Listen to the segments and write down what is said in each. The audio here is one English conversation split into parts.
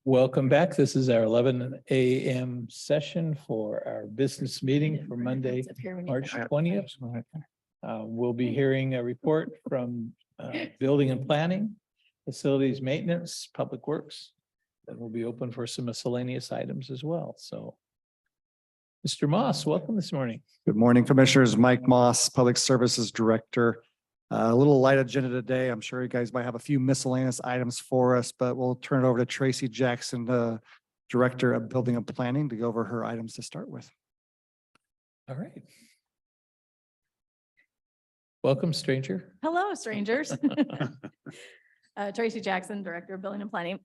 Welcome back. This is our 11 a.m. session for our business meeting for Monday, March 20th. We'll be hearing a report from Building and Planning, Facilities Maintenance, Public Works. That will be open for some miscellaneous items as well. So Mr. Moss, welcome this morning. Good morning, Commissioners. Mike Moss, Public Services Director. A little light agenda today. I'm sure you guys might have a few miscellaneous items for us, but we'll turn it over to Tracy Jackson, the Director of Building and Planning, to go over her items to start with. All right. Welcome, stranger. Hello, strangers. Tracy Jackson, Director of Building and Planning.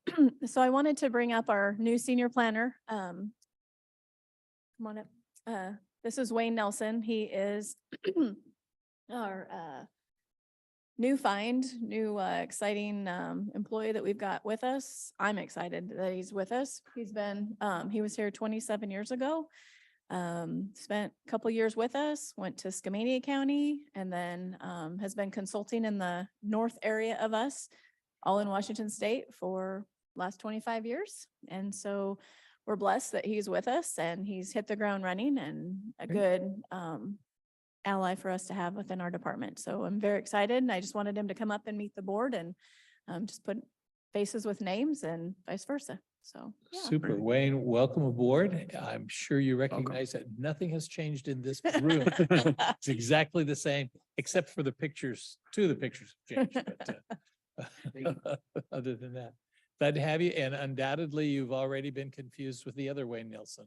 So I wanted to bring up our new senior planner. Come on up. This is Wayne Nelson. He is our new exciting employee that we've got with us. I'm excited that he's with us. He's been, he was here 27 years ago. Spent a couple years with us, went to Skamania County, and then has been consulting in the north area of us, all in Washington State for last 25 years. And so we're blessed that he's with us and he's hit the ground running and a good ally for us to have within our department. So I'm very excited, and I just wanted him to come up and meet the board and just put faces with names and vice versa. So yeah. Super. Wayne, welcome aboard. I'm sure you recognize that nothing has changed in this room. It's exactly the same, except for the pictures. Two of the pictures have changed. But, other than that, glad to have you. And undoubtedly, you've already been confused with the other Wayne Nelson.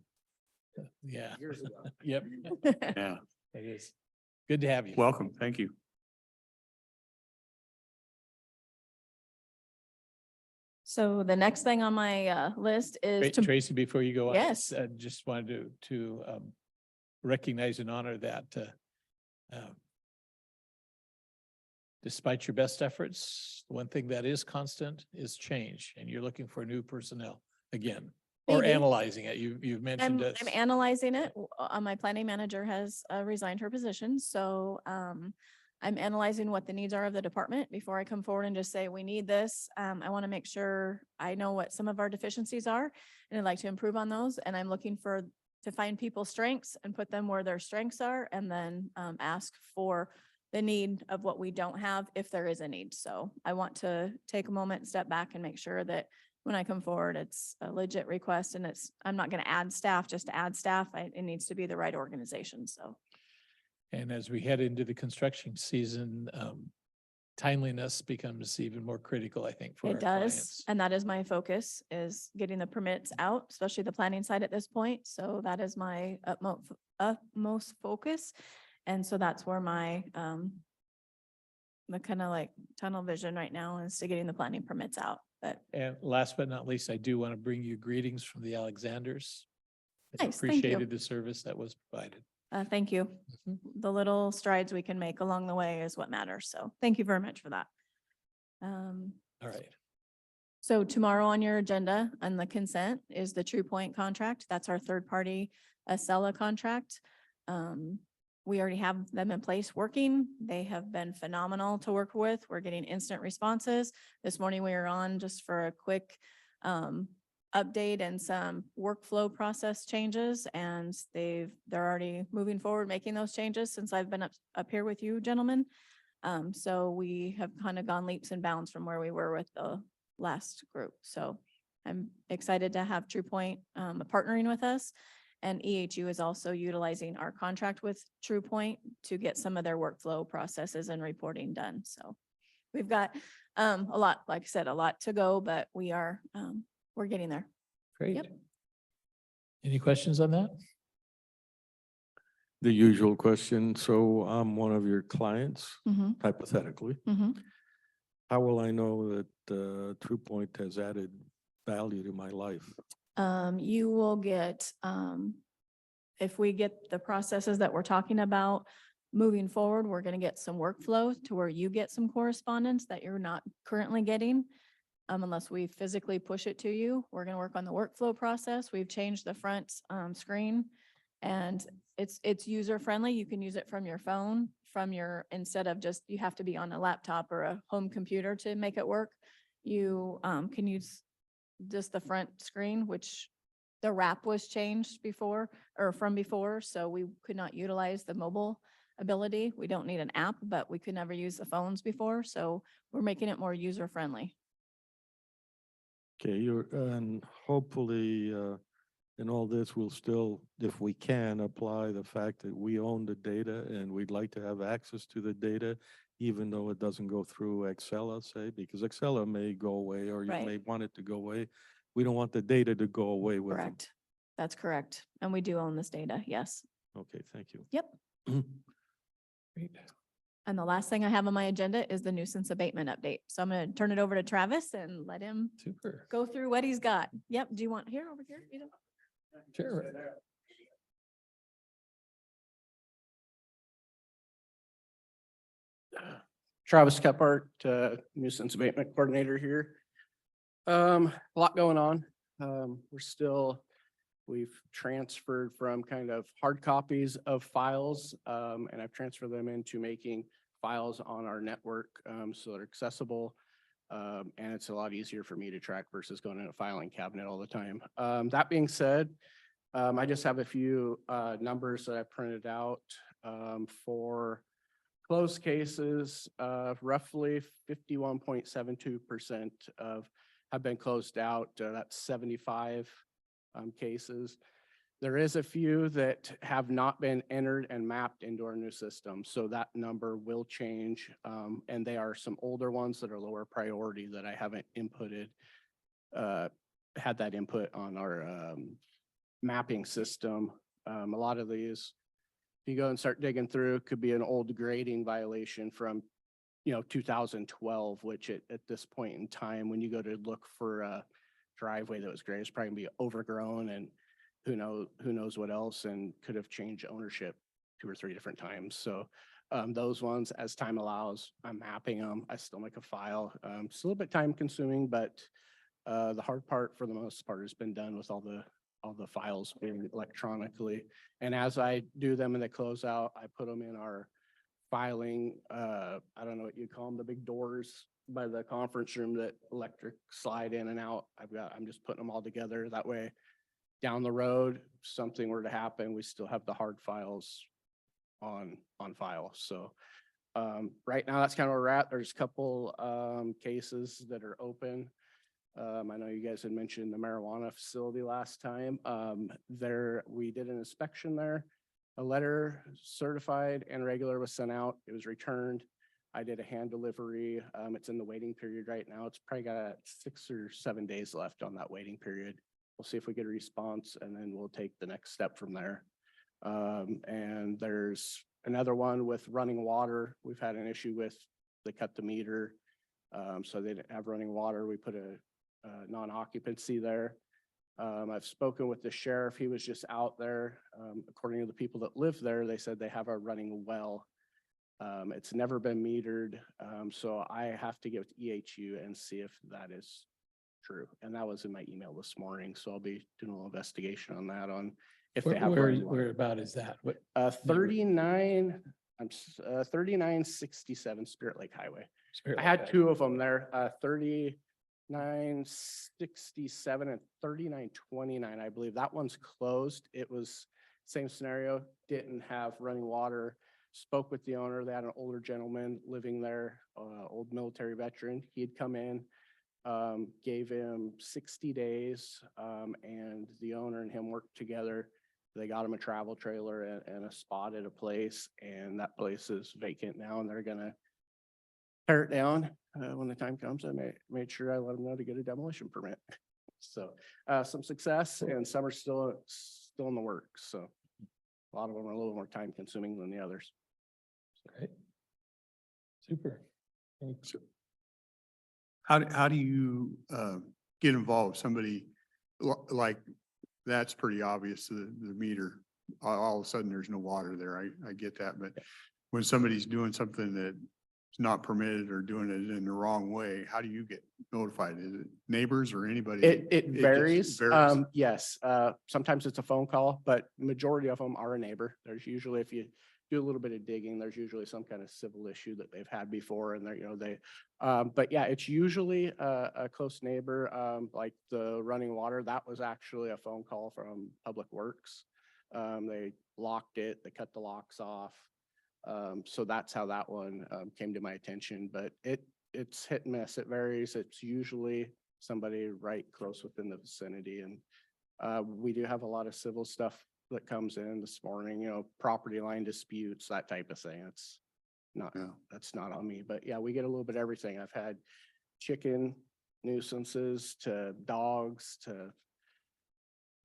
Yeah. Years ago. Yep, Yeah, it is. Good to have you. welcome. Thank you. So the next thing on my list is Wait, to, Tracy, before you go on. Yes. Just wanted to recognize and honor that despite your best efforts, the one thing that is constant is change, and you're looking for new personnel again, or Maybe. analyzing it. You've mentioned it. I'm analyzing it. My planning manager has resigned her position, so I'm analyzing what the needs are of the department before I come forward and just say, we need this. I want to make sure I know what some of our deficiencies are, and I'd like to improve on those. And I'm looking to find people's strengths and put them where their strengths are, and then ask for the need of what we don't have if there is a need. So I want to take a moment, step back, and make sure that when I come forward, it's a legit request, and I'm not going to add staff just to add staff. It needs to be the right organization. So. And as we head into the construction season, timeliness becomes even more critical, I think, for our It does. clients. And that is my focus, is getting the permits out, especially the planning side at this point. So that is my utmost focus. And so that's where my, the kind of like tunnel vision right now is to getting the planning permits out. But And last but not least, I do want to bring you greetings from the Alexanders. I Nice, thank you. appreciated the service that was provided. thank you. Mhm. The little strides we can make along the way is what matters. So thank you very much for that. All right. So tomorrow on your agenda on the consent is the True Point contract. That's our third party Acela contract. We already have them in place working. They have been phenomenal to work with. We're getting instant responses. This morning we were on just for a quick update and some workflow process changes, and they're already moving forward, making those changes since I've been up here with you gentlemen. So we have kind of gone leaps and bounds from where we were with the last group. So I'm excited to have True Point partnering with us. And EHU is also utilizing our contract with True Point to get some of their workflow processes and reporting done. So we've got a lot, like I said, a lot to go, but we're getting there. Great. Yep. Any questions on that? The usual question. So I'm one of your clients, Mhm, hypothetically. mhm. How will I know that True Point has added value to my life? You will get, if we get the processes that we're talking about moving forward, we're going to get some workflow to where you get some correspondence that you're not currently getting. Unless we physically push it to you, we're going to work on the workflow process. We've changed the front screen, and it's user friendly. You can use it from your phone, instead of just, you have to be on a laptop or a home computer to make it work. you can use just the front screen, which the wrap was changed before or from before, so we could not utilize the mobile ability. We don't need an app, but we could never use the phones before, so we're making it more user friendly. Okay, and hopefully, in all this, we'll still, if we can, apply the fact that we own the data and we'd like to have access to the data, even though it doesn't go through Excel, I'll say, because Excel may go away or you Right. may want it to go away. We don't want the data to go away with them. Correct. That's correct. And we do own this data, yes. Okay, thank you. Yep. Great. And the last thing I have on my agenda is the nuisance abatement update. So I'm going to turn it over to Travis and let him Super. go through what he's got. Yep. Do you want here, over here? You know? Sure. Travis Kephart, nuisance abatement coordinator here. A lot going on. We've transferred from kind of hard copies of files, and I've transferred them into making files on our network, so they're accessible. And it's a lot easier for me to track versus going in a filing cabinet all the time. That being said, I just have a few numbers that I printed out for closed cases. Roughly 51.72% have been closed out. That's 75 cases. There is a few that have not been entered and mapped into our new system, so that number will change. And they are some older ones that are lower priority that I haven't inputted, had that input on our mapping system. A lot of these, if you go and start digging through, could be an old grading violation from 2012, which at this point in time, when you go to look for a driveway that was graded, it's probably gonna be overgrown and who knows what else, and could have changed ownership 2 or 3 different times. So those ones, as time allows, I'm mapping them. I still make a file. It's a little bit time consuming, but the hard part for the most part has been done with all the files being electronically. And as I do them in the closeout, I put them in our filing, I don't know what you call them, the big doors by the conference room that electric slide in and out. I'm just putting them all together. That way, down the road, if something were to happen, we still have the hard files on file. So right now, that's kind of where we're at. There's a couple cases that are open. I know you guys had mentioned the marijuana facility last time. We did an inspection there. A letter certified and regular was sent out. It was returned. I did a hand delivery. It's in the waiting period right now. It's probably got 6 or 7 days left on that waiting period. We'll see if we get a response, and then we'll take the next step from there. And there's another one with running water. We've had an issue with, they cut the meter. So they didn't have running water. We put a non-occupancy there. I've spoken with the sheriff. He was just out there. According to the people that live there, they said they have a running well. It's never been metered. So I have to get with EHU and see if that is true. And that was in my email this morning. So I'll be doing a little investigation on that, on if they have. running water. Where about is that? What? 3967 Spirit Lake Highway. Spirit I had Lake? 2 of them there, 3967 and 3929, I believe. That one's closed. It was same scenario, didn't have running water. Spoke with the owner. They had an older gentleman living there, old military veteran. He'd come in, gave him 60 days, and the owner and him worked together. They got him a travel trailer and a spot at a place, and that place is vacant now, and they're gonna tear it down. When the time comes, I made sure I let them know to get a demolition permit. So some success, and some are still in the works. So a lot of them are a little more time consuming than the others. Great. Super. Thanks. How do you get involved? Somebody like, that's pretty obvious, the meter, all of a sudden there's no water there. I get that, but when somebody's doing something that's not permitted or doing it in the wrong way, how do you get notified? Is it neighbors or anybody? It just varies. varies? Yes, sometimes it's a phone call, but majority of them are a neighbor. There's usually, if you do a little bit of digging. There's usually some kind of civil issue that they've had before and they're, you know, they, but yeah, it's usually a close neighbor, like the running water. That was actually a phone call from Public Works. They locked it, they cut the locks off. So that's how that one came to my attention, but it's hit and miss. It varies. It's usually somebody right close within the vicinity. And we do have a lot of civil stuff that comes in this morning, you know, property line disputes, that type of thing. It's not, Yeah. that's not on me, but yeah, we get a little bit of everything. I've had chicken nuisances to dogs to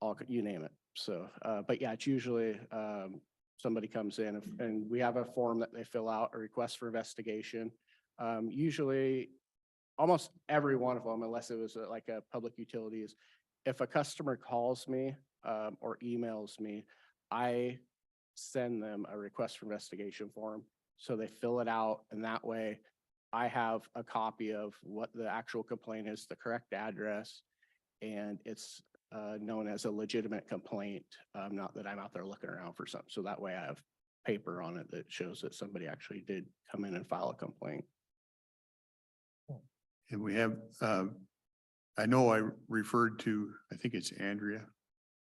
all, you name it. So, but yeah, it's usually, somebody comes in and we have a form that they fill out, a request for investigation. Usually almost every one of them, unless it was like a public utilities, if a customer calls me, or emails me, I send them a request for investigation form. So they fill it out and that way I have a copy of what the actual complaint is, the correct address, and it's known as a legitimate complaint, not that I'm out there looking around for something. So that way I have paper on it that shows that somebody actually did come in and file a complaint. And we have, I know I referred to, I think it's Andrea.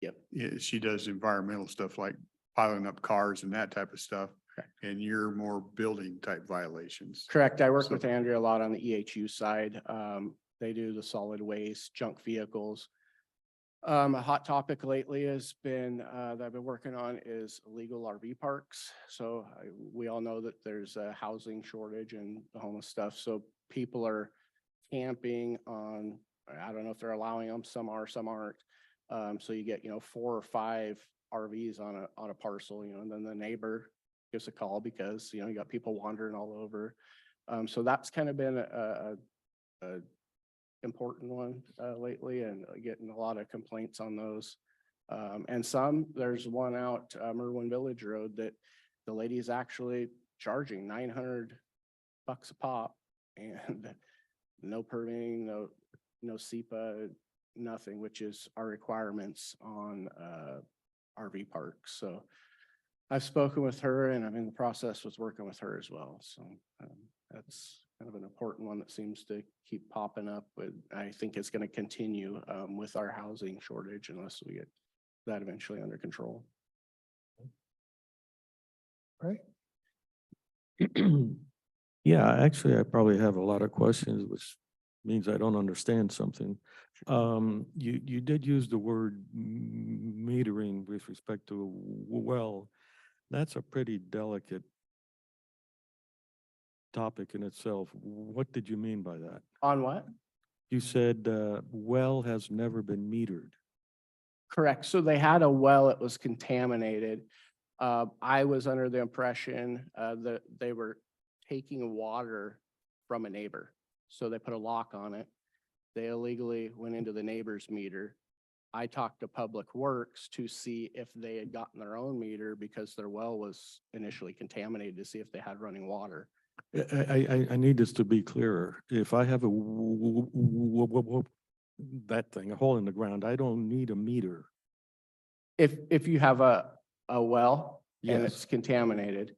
Yep. Yeah, she does environmental stuff like piling up cars and that type of stuff. Correct. And you're more building type violations. Correct. I work So- with Andrea a lot on the EHU side. They do the solid waste, junk vehicles. A hot topic lately has been, that I've been working on is illegal RV parks. So we all know that there's a housing shortage and the homeless stuff. So people are camping on, I don't know if they're allowing them, some are, some aren't. So you get, you know, 4 or 5 RVs on a parcel, you know, and then the neighbor gives a call because, you know, you got people wandering all over. So that's kind of been a important one lately and getting a lot of complaints on those. And there's one out Merwin Village Road that the lady is actually charging $900 a pop and no permitting, no SEPA, nothing, which is our requirements on RV parks. So I've spoken with her and I'm in the process with working with her as well. So that's kind of an important one that seems to keep popping up, but I think it's going to continue with our housing shortage unless we get that eventually under control. Right. Yeah, actually, I probably have a lot of questions, which means I don't understand something. You did use the word metering with respect to well. That's a pretty delicate topic in itself. What did you mean by that? On what? You said well has never been metered. Correct. So they had a well, it was contaminated. I was under the impression that they were taking water from a neighbor. So they put a lock on it. They illegally went into the neighbor's meter. I talked to Public Works to see if they had gotten their own meter because their well was initially contaminated to see if they had running water. I need this to be clearer. If I have that thing, a hole in the ground, I don't need a meter. If you have a well and Yes. it's contaminated,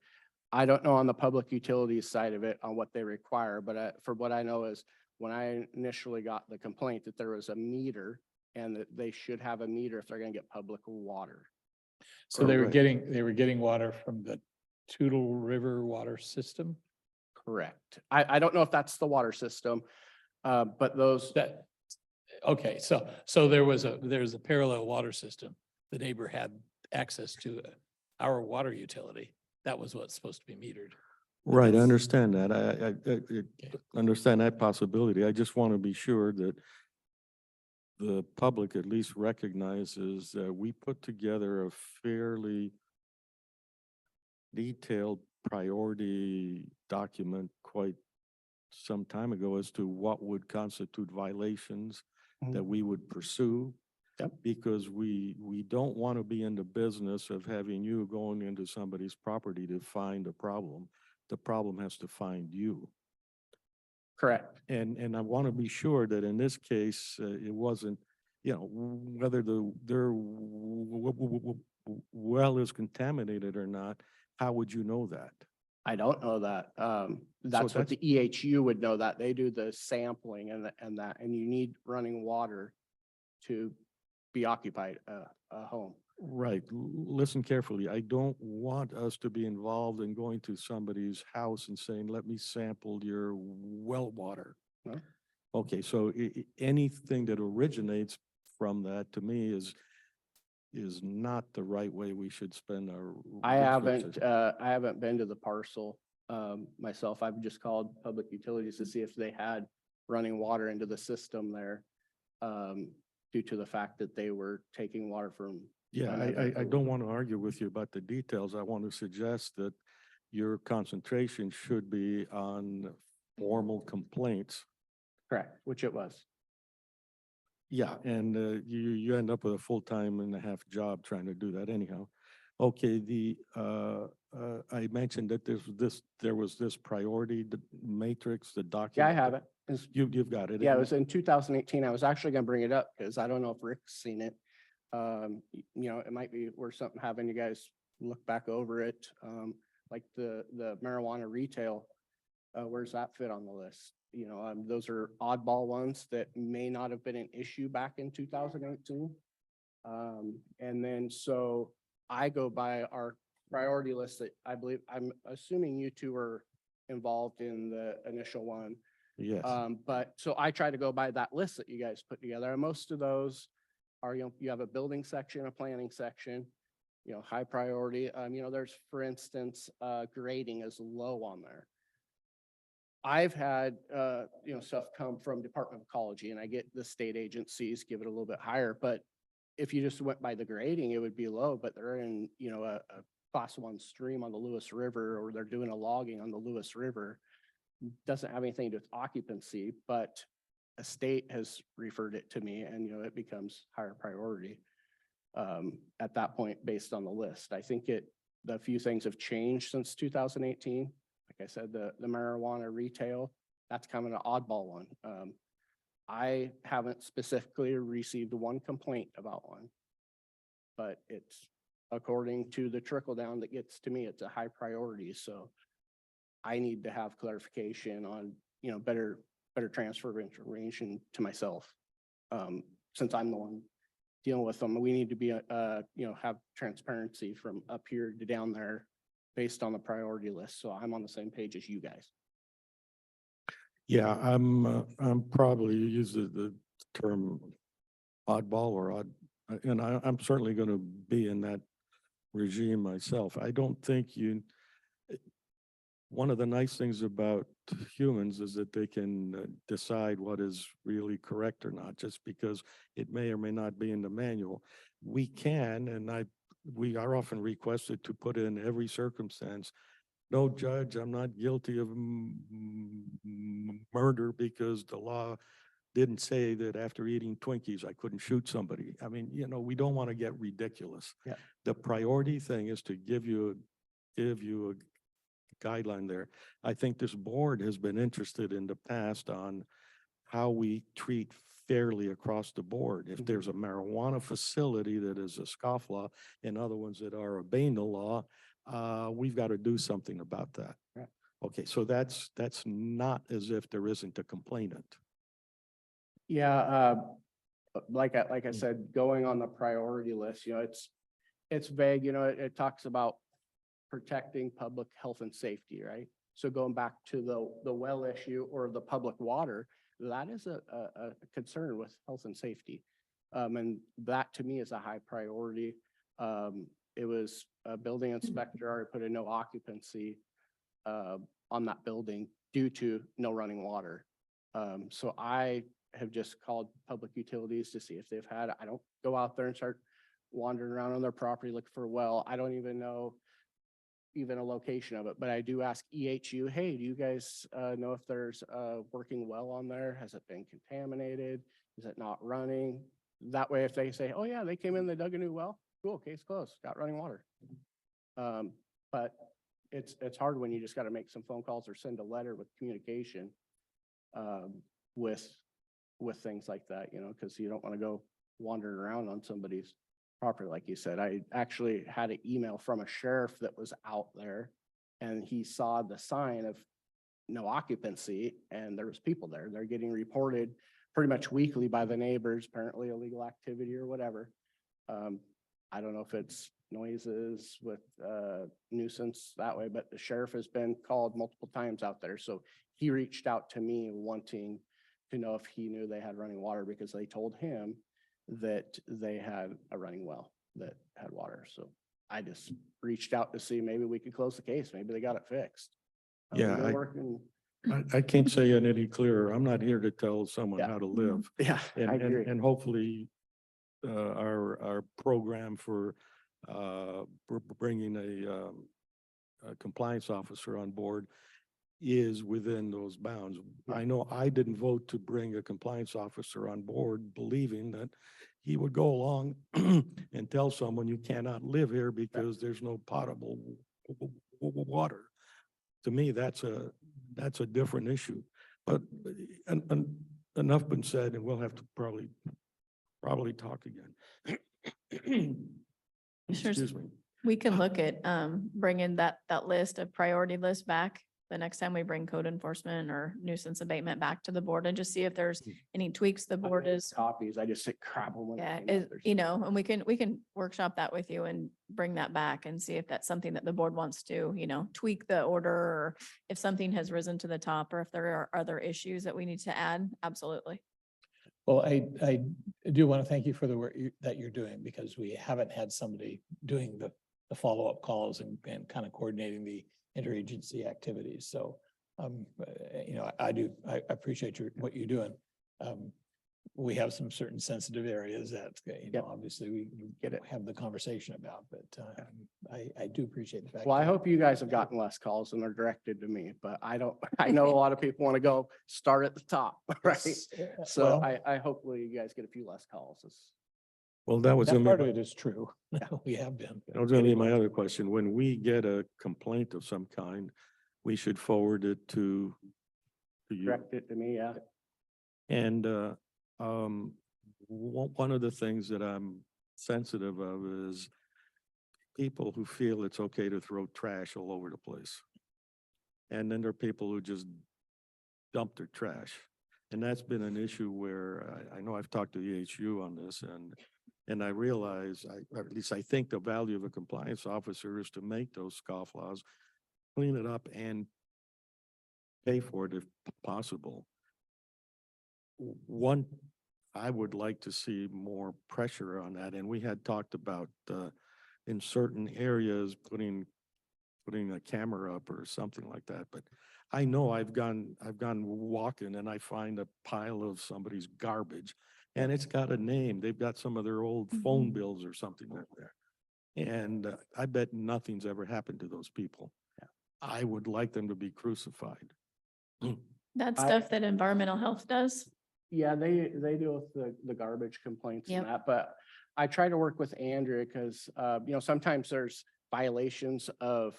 I don't know on the public utilities side of it on what they require, but for what I know is when I initially got the complaint that there was a meter and that they should have a meter if they're going to get public water. So they were Correct. getting water from the Toutle River water system? Correct. I don't know if that's the water system, but those, That, okay, so there's a parallel water system. The neighbor had access to our water utility. That was what's supposed to be metered. Right, I Yes. understand that. I understand that possibility. I just want to be sure that the public at least recognizes that we put together a fairly detailed priority document quite some time ago as to what would constitute violations that we would pursue. Yep. Because we don't want to be in the business of having you going into somebody's property to find a problem. The problem has to find you. correct. And I want to be sure that in this case, it wasn't, you know, whether their well is contaminated or not, How would you know that? I don't know that. That's what the EHU would know that. They do the sampling and that, and you need running water to be occupied, a home. Right. Listen carefully. I don't want us to be involved in going to somebody's house and saying, let me sample your well water. No. Okay, so anything that originates from that to me is not the right way we should spend our. resources. I haven't been to the parcel, myself. I've just called public utilities to see if they had running water into the system there, due to the fact that they were taking water from. Yeah, I don't want to argue with you about the details. I want to suggest that your concentration should be on formal complaints. Correct, which it was. Yeah, and you end up with a full-time and a half job trying to do that anyhow. Okay, I mentioned that there was this priority matrix, the document. Yeah, I have it. It's- You've got it. Yeah, it was in 2018. I was actually gonna bring it up because I don't know if Rick's seen it. It might be worth something having you guys look back over it. Like the marijuana retail, where's that fit on the list? Those are oddball ones that may not have been an issue back in 2018. And then so I go by our priority list that I believe, I'm assuming you two were involved in the initial one. Yes. But so I try to go by that list that you guys put together. And most of those are, you have a building section, a planning section, high priority. There's, for instance, grading is low on there. I've had, stuff come from Department of Ecology, and I get the state agencies give it a little bit higher, but if you just went by the grading, it would be low, but they're in, a class 1 stream on the Lewis River, or they're doing a logging on the Lewis River. Doesn't have anything to do with occupancy, but a state has referred it to me, and, it becomes higher priority at that point based on the list. I think the few things have changed since 2018. Like I said, the marijuana retail, that's kind of an oddball one. I haven't specifically received one complaint about one, but it's according to the trickle down that gets to me, it's a high priority. So I need to have clarification on, better transfer of information to myself. Since I'm the one dealing with them, we need to be, have transparency from up here to down there based on the priority list. So I'm on the same page as you guys. Yeah, I'm probably use the term oddball or odd, and I'm certainly going to be in that regime myself. I don't think one of the nice things about humans is that they can decide what is really correct or not, just because it may or may not be in the manual. We can, and we are often requested to put in every circumstance. No, judge, I'm not guilty of murder because the law didn't say that after eating Twinkies, I couldn't shoot somebody. I mean, we don't want to get ridiculous. Yeah. The priority thing is to give you a guideline there. I think this board has been interested in the past on how we treat fairly across the board. If there's a marijuana facility that is a scofflaw and other ones that are obeying the law, we've got to do something about that. Right. Okay, so that's not as if there isn't a complainant. Yeah, like I said, going on the priority list, it's vague, it talks about protecting public health and safety, right? So going back to the well issue or the public water, that is a concern with health and safety. And that to me is a high priority. It was a building inspector already put a no occupancy on that building due to no running water. So I have just called public utilities to see if they've had, I don't go out there and start wandering around on their property looking for a well. I don't even know a location of it, but I do ask EHU, hey, do you guys know if there's a working well on there? Has it been contaminated? Is it not running? That way, if they say, oh yeah, they came in, they dug a new well, cool, case closed, got running water. But it's hard when you just got to make some phone calls or send a letter with communication with things like that, because you don't want to go wandering around on somebody's property, like you said. I actually had an email from a sheriff that was out there and he saw the sign of no occupancy and there was people there. They're getting reported pretty much weekly by the neighbors, apparently illegal activity or whatever. I don't know if it's noises with nuisance that way, but the sheriff has been called multiple times out there. So he reached out to me wanting to know if he knew they had running water because they told him that they had a running well that had water. So I just reached out to see maybe we could close the case. Maybe they got it fixed. Yeah, They're I- working. I can't say it any clearer. I'm not here to tell someone Yeah. how to live. Yeah, And, I and, agree. and hopefully, our program for, bringing a compliance officer on board is within those bounds. I know I didn't vote to bring a compliance officer on board, believing that he would go along and tell someone you cannot live here because there's no potable water. To me, that's a different issue. But enough been said, and we'll have to probably talk again. Commissioners, Excuse me. we can look at bringing that list of priority list back the next time we bring code enforcement or nuisance abatement back to the board and just see if there's any tweaks the board is. Copies. I just said crap them. when they Yeah, came out. There's- and we can workshop that with you and bring that back and see if that's something that the board wants to, tweak the order or if something has risen to the top or if there are other issues that we need to add. Absolutely. Well, I do want to thank you for the work that you're doing because we haven't had somebody doing the follow-up calls and kind of coordinating the interagency activities. So, I appreciate what you're doing. We have some certain sensitive areas that, Yep. obviously we Get it. have the conversation about, but I do appreciate the fact. Well, I that- hope you guys have gotten less calls and they're directed to me, but I don't, I know a lot of people want to go start at the top, right? So Well, I hopefully you guys get a few less calls. Well, that was that gonna part be, of it is true. We have been. that was gonna be my other question. When we get a complaint of some kind, we should forward it to you. Direct it to me, yeah. And one of the things that I'm sensitive of is people who feel it's okay to throw trash all over the place. And then there are people who just dump their trash. And that's been an issue where I know I've talked to the EHU on this and I realize, or at least I think the value of a compliance officer is to make those scofflaws, clean it up and pay for it if possible. One, I would like to see more pressure on that, and we had talked about in certain areas putting a camera up or something like that. But I know I've gone walking and I find a pile of somebody's garbage, and it's got a name. They've got some of their old phone bills or something like that, and I bet nothing's ever happened to those people. I would like them to be crucified. That's I- stuff that environmental health does. Yeah, they deal with the garbage complaints Yep. and that, but I try to work with Andrea because, sometimes there's violations of,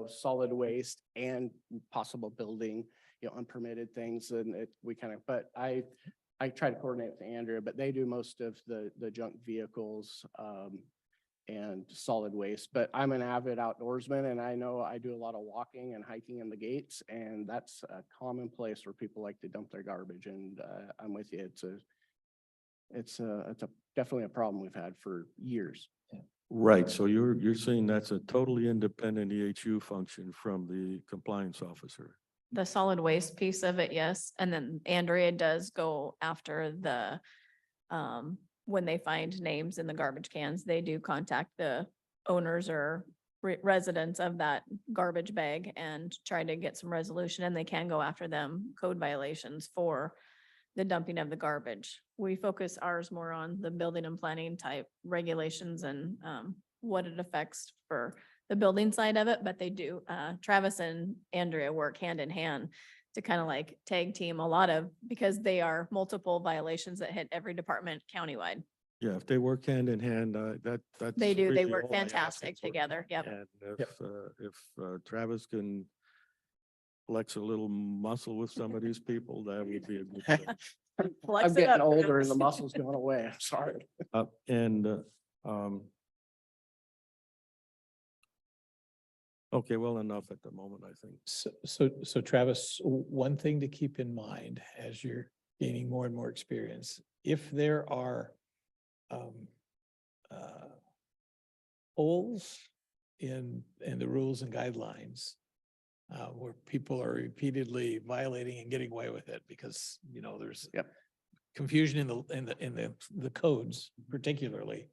solid waste and possible building, unpermitted things and but I try to coordinate with Andrea, but they do most of the junk vehicles, and solid waste, but I'm an avid outdoorsman and I know I do a lot of walking and hiking in the gates and that's a common place where people like to dump their garbage and I'm with you. It's definitely a problem we've had for years. Right, so you're saying that's a totally independent EHU function from the compliance officer. The solid waste piece of it, yes. And then Andrea does go after the, when they find names in the garbage cans, they do contact the owners or residents of that garbage bag and try to get some resolution, and they can go after them code violations for the dumping of the garbage. We focus ours more on the building and planning type regulations and what it affects for the building side of it, but they do, Travis and Andrea work hand in hand to kind of like tag team a lot of, because they are multiple violations that hit every department countywide. Yeah, if they work hand in hand, that's. They do, they really work all I ask fantastic for. together. Yep. And if Travis can flex a little muscle with some of these people, that would be a good thing. Flex I'm it getting up, older and the Travis. muscle's going away. I'm sorry. And Okay, well, enough at the moment, I think. So Travis, one thing to keep in mind as you're gaining more and more experience, if there are holes in the rules and guidelines where people are repeatedly violating and getting away with it because, you know, there's Yep. confusion in the codes particularly.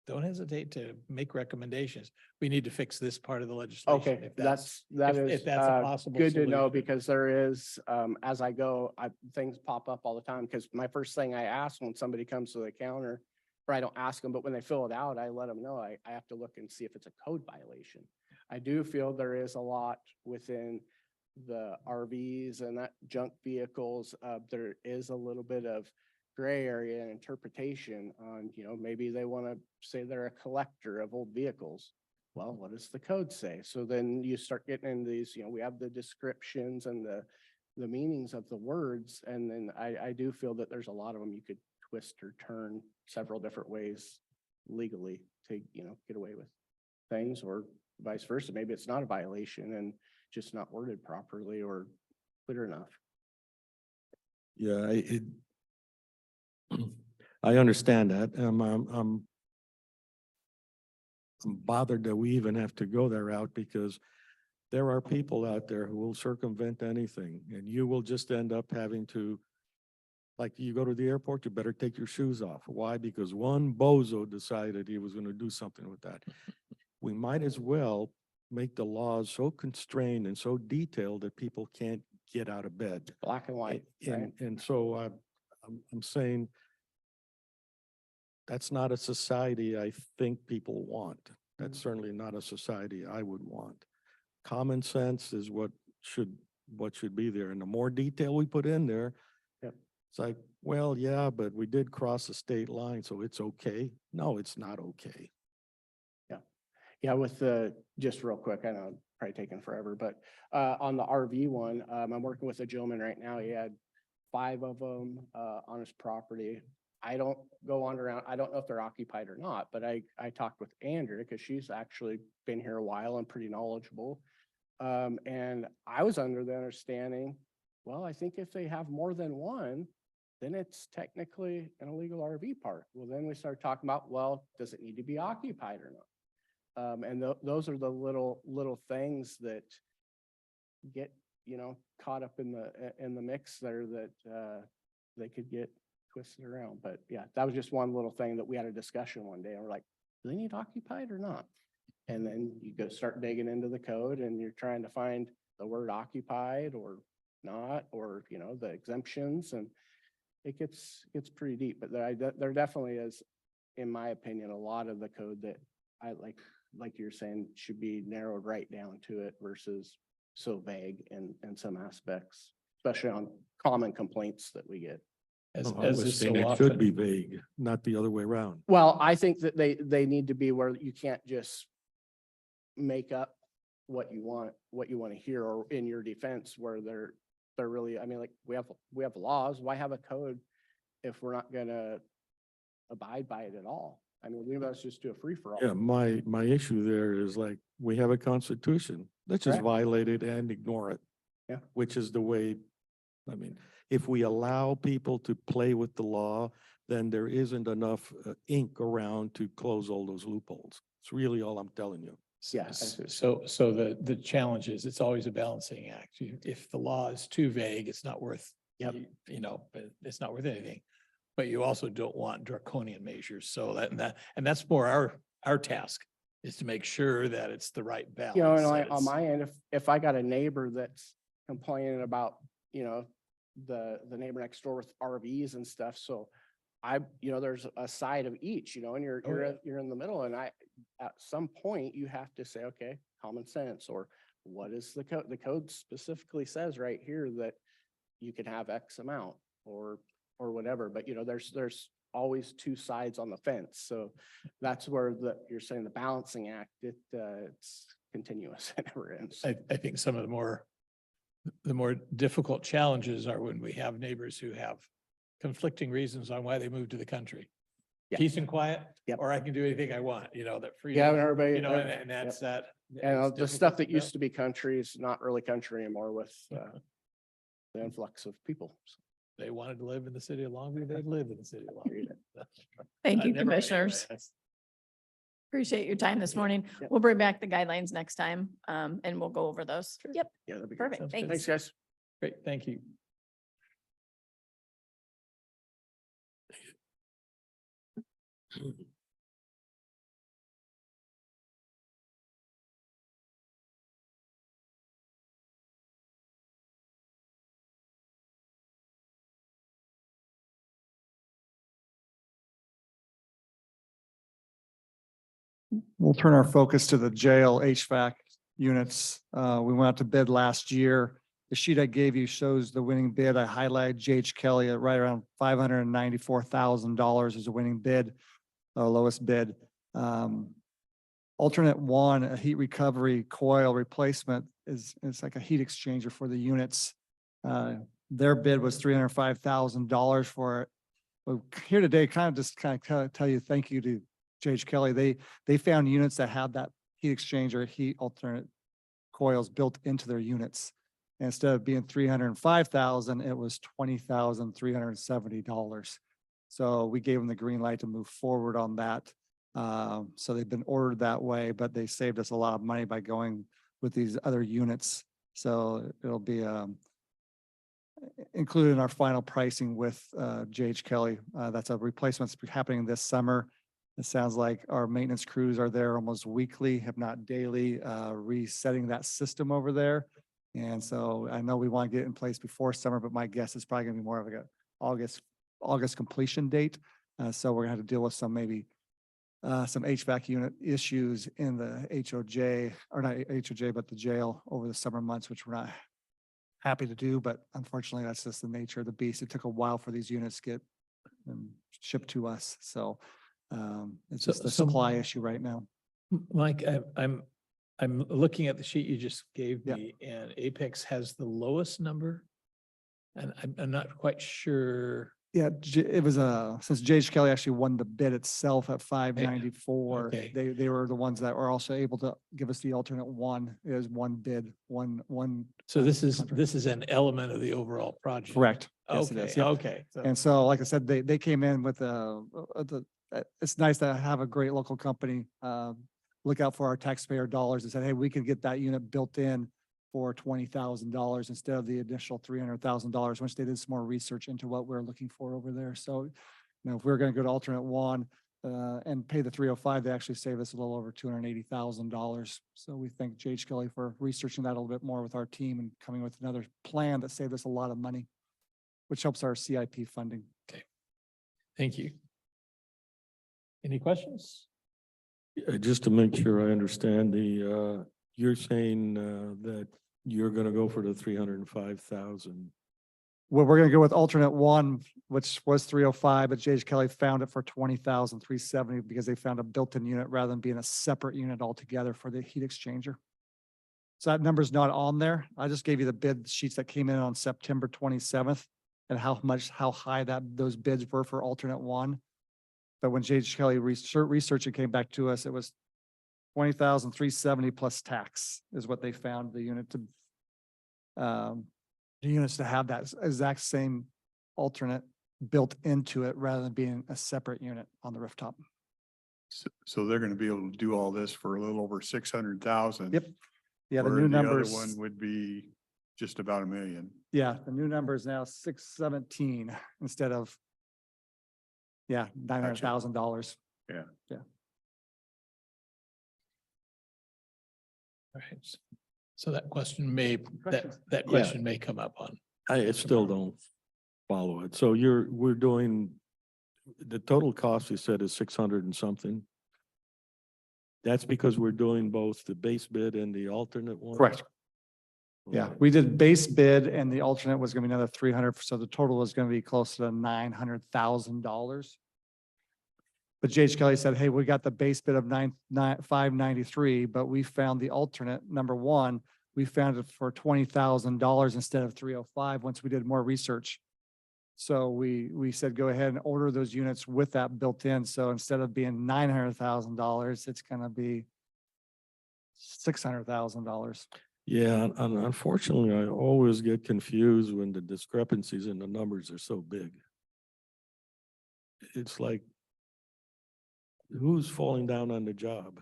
Don't hesitate to make recommendations. We need to fix this part of the legislation. Okay, if that if is that's a possible good to know solution. because there is, as I go, things pop up all the time. Because my first thing I ask when somebody comes to the counter, or I don't ask them, but when they fill it out, I let them know I have to look and see if it's a code violation. I do feel there is a lot within the RVs and that junk vehicles. There is a little bit of gray area and interpretation on, you know, maybe they want to say they're a collector of old vehicles. Well, what does the code say? So then you start getting into these, you know, we have the descriptions and the meanings of the words. And then I do feel that there's a lot of them you could twist or turn several different ways legally to, you know, get away with things, or vice versa. Maybe it's not a violation and just not worded properly or clear enough. Yeah, I understand that. I'm bothered that we even have to go that route because there are people out there who will circumvent anything and you will just end up having to, like you go to the airport, you better take your shoes off. Why? Because one bozo decided he was going to do something with that. We might as well make the laws so constrained and so detailed that people can't get out of bed. Black and white, right? And so I'm saying that's not a society I think people want. That's certainly not a society I would want. Common sense is what should be there. And the more detail we put in there, Yep. it's like, well, yeah, but we did cross the state line, so it's okay. No, it's not okay. Yeah, with just real quick, I know I'm probably taking forever, but on the RV one, I'm working with a gentleman right now. He had 5 of them on his property. I don't go on around, I don't know if they're occupied or not, but I talked with Andrea because she's actually been here a while and pretty knowledgeable. And I was under the understanding, well, I think if they have more than one, then it's technically an illegal RV park. Well, then we started talking about, well, does it need to be occupied or not? And those are the little things that get, you know, caught up in the mix there that they could get twisted around. But yeah, that was just one little thing that we had a discussion one day and we're like, do they need occupied or not? And then you go start digging into the code and you're trying to find the word occupied or not, or, you know, the exemptions, and it gets pretty deep. But there definitely is, in my opinion, a lot of the code that I like you're saying, should be narrowed right down to it versus so vague in some aspects, especially on common complaints that we get. As No, I was is saying so it should be often. vague, not the other way around. Well, I think that they need to be where you can't just make up what you want to hear, or in your defense where they're really, I mean, like we have laws. Why have a code if we're not gonna abide by it at all? I mean, we must just do a free for all. Yeah, my issue there is like, we have a constitution. Let's just Correct. violate it and ignore it. Yeah. Which is the way, I mean, if we allow people to play with the law, then there isn't enough ink around to close all those loopholes. It's really all I'm telling you. Yeah. So the challenge is, it's always a balancing act. If the law is too vague, it's not worth, Yep. you know, but it's not worth anything. But you also don't want draconian measures. So and that's more our task, is to make sure that it's the right balance. You know, and that like on it's- my end, if I got a neighbor that's complaining about, you know, the neighbor next door with RVs and stuff, so you know, there's a side of each, you know, and you're in the middle, and at some point you have to say, okay, common sense, or what is the code? The code specifically says right here that you can have X amount or whatever, but you know, there's always two sides on the fence. So that's where you're saying the balancing act, it's continuous. It never ends. I think some of the more difficult challenges are when we have neighbors who have conflicting reasons on why they moved to the country. Yeah. Peace and quiet, Yep. or I can do anything I want, that Yeah, freedom, and everybody, and that's that. and it's the stuff difficult that to used to be country is not really country anymore with the influx of people. So, They wanted to live in the city of Longview, they'd live in the city of Longview. Thank you, Never mind, commissioners. anyway. Appreciate your time this morning. Yep. We'll bring back the guidelines next time, and we'll go over those. Yep, yeah, that'd be good. perfect. Sounds good. Thanks, Thanks. guys. Great, thank you. We'll turn our focus to the jail HVAC units. We went out to bid last year. The sheet I gave you shows the winning bid. I highlighted J.H. Kelly at right around $594,000 as a winning bid, lowest bid. Alternate one, a heat recovery coil replacement it's like a heat exchanger for the units. Their bid was $305,000 for it. Well, here today, kind of tell you, thank you to J.H. Kelly. They found units that had that heat exchanger, heat alternate coils built into their units. And instead of being $305,000, it was $20,370. So we gave them the green light to move forward on that. So they've been ordered that way, but they saved us a lot of money by going with these other units. So it'll be included in our final pricing with J.H. Kelly. That's a replacement that's happening this summer. It sounds like our maintenance crews are there almost weekly, if not daily, resetting that system over there. And so I know we want to get it in place before summer, but my guess is probably gonna be more of like a August completion date. So we're gonna have to deal with some some HVAC unit issues in the HOJ, or not HOJ, but the jail over the summer months, which we're not happy to do, but unfortunately, that's just the nature of the beast. It took a while for these units to get shipped to us. So it's just a So- supply issue right now. Mike, I'm looking at the sheet you just gave Yeah. me, and Apex has the lowest number. And I'm not quite sure. Yeah, it was since J.H. Kelly actually won the bid itself at $594. Okay. They were the ones that were also able to give us the alternate one. It was one bid, one. So this is contract. an element of the overall project. Correct. Yes, it Okay, is. Yep. okay. So- And so, like I said, they came in with it's nice to have a great local company, look out for our taxpayer dollars and said, hey, we can get that unit built in for $20,000 instead of the additional $300,000, which they did some more research into what we're looking for over there. So, if we're going to go to alternate one and pay the 305, they actually save us a little over $280,000. So we thank J.H. Kelly for researching that a little bit more with our team and coming with another plan that saved us a lot of money, which helps our CIP funding. Thank you. Any questions? Just to make sure I understand you're saying that you're gonna go for the 305,000. Well, we're gonna go with alternate one, which was 305, but J.H. Kelly found it for 20,370 because they found a built-in unit rather than being a separate unit altogether for the heat exchanger. So that number's not on there. I just gave you the bid sheets that came in on September 27th and how high those bids were for alternate one. But when J.H. Kelly research it came back to us, it was 20,370 plus tax is what they found the units to have that exact same alternate built into it rather than being a separate unit on the rooftop. So they're gonna be able to do all this for a little over 600,000. Yep. Yeah, the where new other numbers, one would be just about $1 million. yeah, the new number is now 617 instead of, yeah, $900,000. Yeah. Yeah. All right. So that question may, Questions? that Yeah. question may come up on. I still don't follow it. So we're doing, the total cost you said is 600 and something. That's because we're doing both the base bid and the alternate one? Correct. Yeah, Okay. we did base bid and the alternate was gonna be another 300, so the total was gonna be close to $900,000. But J.H. Kelly said, hey, we got the base bid of 593, but we found the alternate, number one, we found it for $20,000 instead of 305 once we did more research. So we said, go ahead and order those units with that built in. So instead of being $900,000, it's gonna be $600,000. Yeah, and unfortunately, I always get confused when the discrepancies in the numbers are so big. It's like, who's falling down on the job?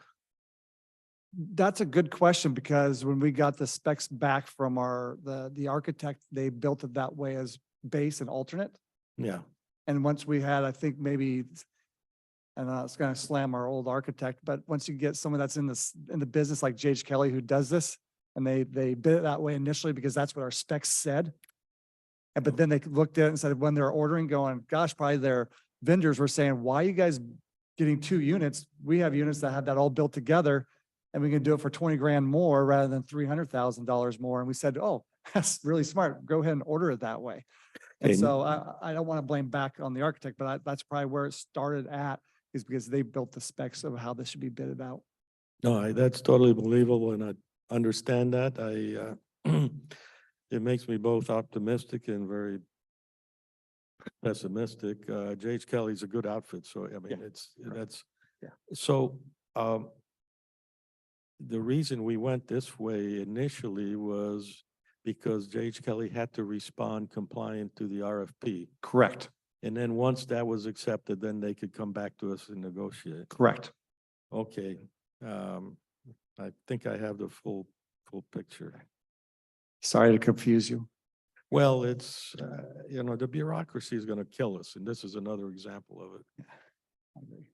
That's a good question, because when we got the specs back from the architect, they built it that way as base and alternate. Yeah, And once we had, I think maybe, and it's gonna slam our old architect, but once you get someone that's in the business like J.H. Kelly who does this, and they bid it that way initially because that's what our specs said. And but then they looked at it and said, when they're ordering, going, gosh, probably their vendors were saying, why are you guys getting 2 units? We have units that have that all built together, and we can do it for 20 grand more rather than $300,000 more. And we said, oh, that's really smart. Go ahead and order it that way. And Okay. so I don't want to blame back on the architect, but that's probably where it started at, is because they built the specs of how this should be bidded out. no, that's totally believable, and I understand that. It makes me both optimistic and very pessimistic. J.H. Kelly's a good outfit, so I mean, that's. Yeah. So, the reason we went this way initially was because J.H. Kelly had to respond compliant to the RFP. Correct. And then once that was accepted, then they could come back to us and negotiate. Correct. Okay, I think I have the full picture. Sorry to confuse you. Well, it's, the bureaucracy is gonna kill us, and this is another example of it. I agree.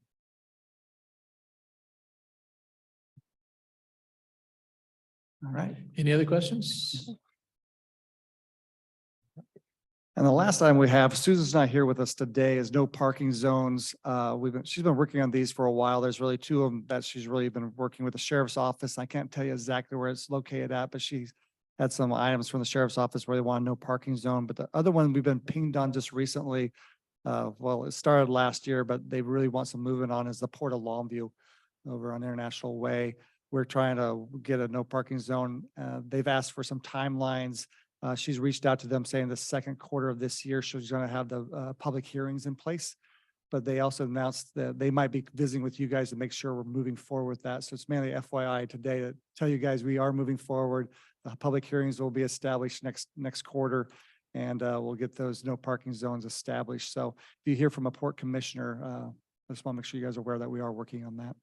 All right. Any other questions? And the last item we have, Susan's not here with us today, is no parking zones. She's been working on these for a while. There's really 2 of them that she's really been working with the sheriff's office. I can't tell you exactly where it's located at, but she's had some items from the sheriff's office where they want no parking zone. But the other one we've been pinged on just recently, well, it started last year, but they really want some movement on, is the Port of Longview over on International Way. We're trying to get a no parking zone. They've asked for some timelines. She's reached out to them saying the second quarter of this year, she's going to have the public hearings in place. But they also announced that they might be visiting with you guys to make sure we're moving forward with that. So it's mainly FYI today to tell you guys we are moving forward. Public hearings will be established next quarter, and we'll get those no parking zones established. So if you hear from a port commissioner, I just want to make sure you guys are aware that we are working on that.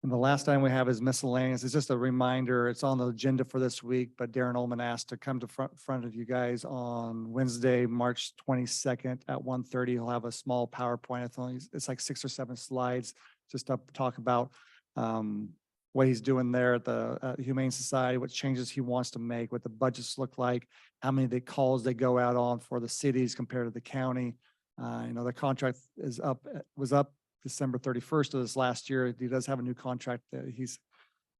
And the last time we have is miscellaneous. It's just a reminder. It's on the agenda for this week, but Darren Ullman asked to come to front of you guys on Wednesday, March 22nd at 1:30. He'll have a small PowerPoint. It's like 6 or 7 slides just to talk about what he's doing there at the Humane Society, what changes he wants to make, what the budgets look like, how many the calls they go out on for the cities compared to the county. The contract was up December 31st of this last year. He does have a new contract that he's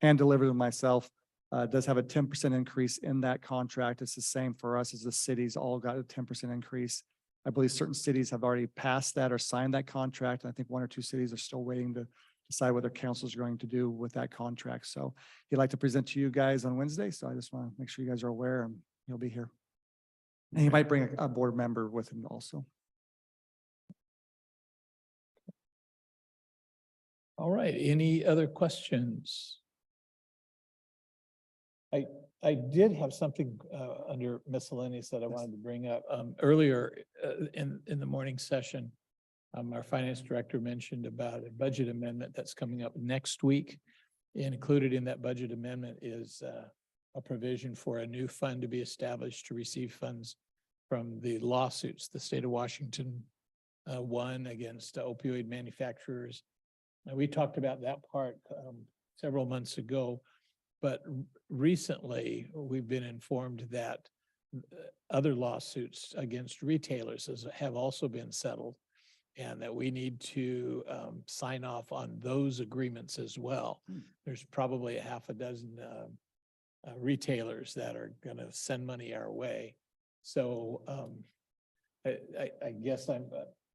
hand delivered to myself. Does have a 10% increase in that contract. It's the same for us as the cities all got a 10% increase. I believe certain cities have already passed that or signed that contract. I think 1 or 2 cities are still waiting to decide what their council is going to do with that contract. So he'd like to present to you guys on Wednesday. So I just want to make sure you guys are aware, and he'll be here. And he might bring a board member with him also. All right, any other questions? I did have something under miscellaneous that I wanted to bring up. Earlier in the morning session, our finance director mentioned about a budget amendment that's coming up next week. And included in that budget amendment is a provision for a new fund to be established to receive funds from the lawsuits the state of Washington won against opioid manufacturers. We talked about that part several months ago, but recently we've been informed that other lawsuits against retailers have also been settled, and that we need to sign off on those agreements as well. There's probably a half a dozen retailers that are going to send money our way. So I guess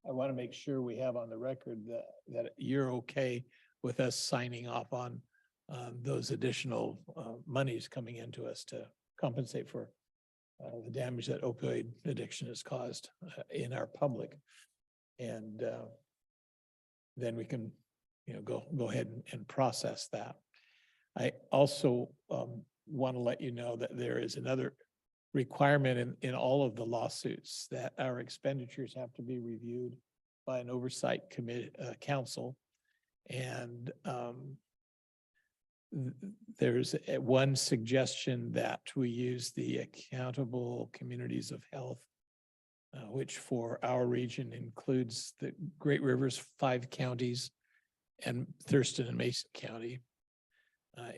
I want to make sure we have on the record that you're okay with us signing off on those additional monies coming into us to compensate for the damage that opioid addiction has caused in our public. And then we can, go ahead and process that. I also want to let you know that there is another requirement in all of the lawsuits that our expenditures have to be reviewed by an oversight committee, council. And there's one suggestion that we use the Accountable Communities of Health, which for our region includes the Great Rivers, 5 counties, and Thurston and Mason County.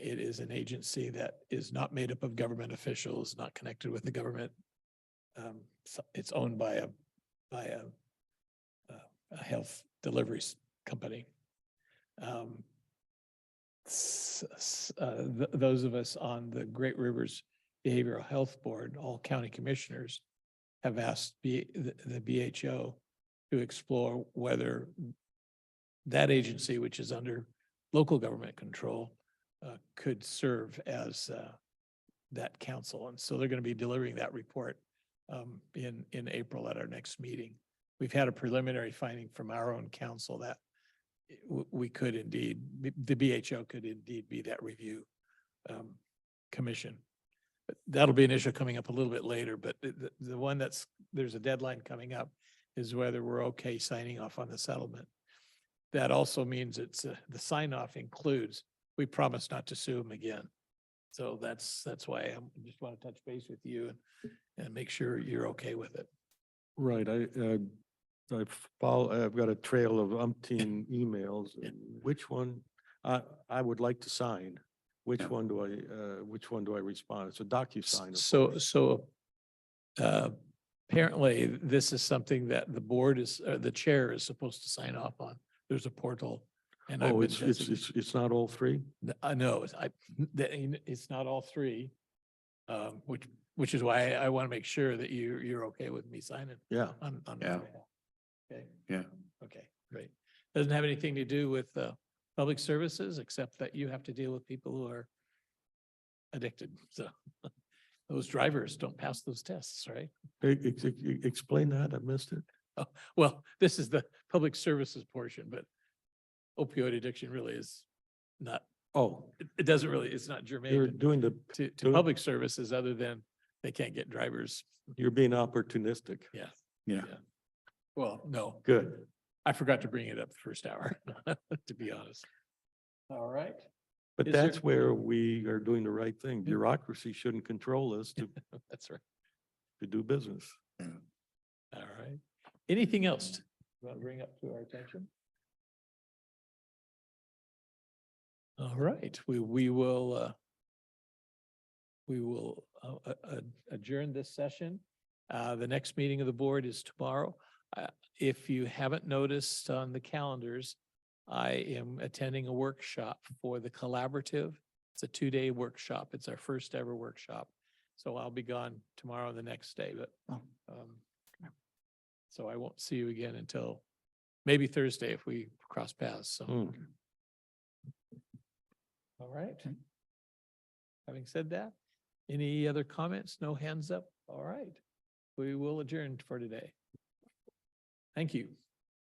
It is an agency that is not made up of government officials, not connected with the government. It's owned by a health deliveries company. Those of us on the Great Rivers Behavioral Health Board, all county commissioners, have asked the BHO to explore whether that agency, which is under local government control, could serve as that council. And so they're going to be delivering that report in April at our next meeting. We've had a preliminary finding from our own council that we could indeed, the BHO could indeed be that review commission. But that'll be an issue coming up a little bit later, but the one there's a deadline coming up is whether we're okay signing off on the settlement. That also means the sign off includes, we promise not to sue them again. So that's why I just want to touch base with you and make sure you're okay with it. Right, I've got a trail of umpteen emails. Which one, I would like to sign. Which one do I respond? It's a DocuSign. of course. So apparently this is something that the board the chair is supposed to sign off on. There's a portal. And I've Oh, been it's not all 3? No, it's not all 3. Which is why I want to make sure that you're okay with me signing Yeah. on. Yeah. Okay. Yeah. Okay, great. Doesn't have anything to do with public services, except that you have to deal with people who are addicted. So those drivers don't pass those tests, right? Explain that, I missed it. Oh, well, this is the public services portion, but opioid addiction really is not, Oh, it doesn't really, it's not you're germane doing to doing- public services other than they can't get drivers. you're being opportunistic. Yeah. Yeah. Well, no, Good. I forgot to bring it up the first hour, to be honest. All right. But Is there- that's where we are doing the right thing. Bureaucracy shouldn't control us That's right. to do business. All right. Anything else you want to bring up to our attention? All right, we will adjourn this session. The next meeting of the board is tomorrow. If you haven't noticed on the calendars, I am attending a workshop for the collaborative. It's a 2-day workshop. It's our first ever workshop. So I'll be gone tomorrow and the next day, but so I won't see you again until maybe Thursday if we cross paths. So. Hmm. All right. Having said that, any other comments? No hands up? All right. We will adjourn for today. Thank you.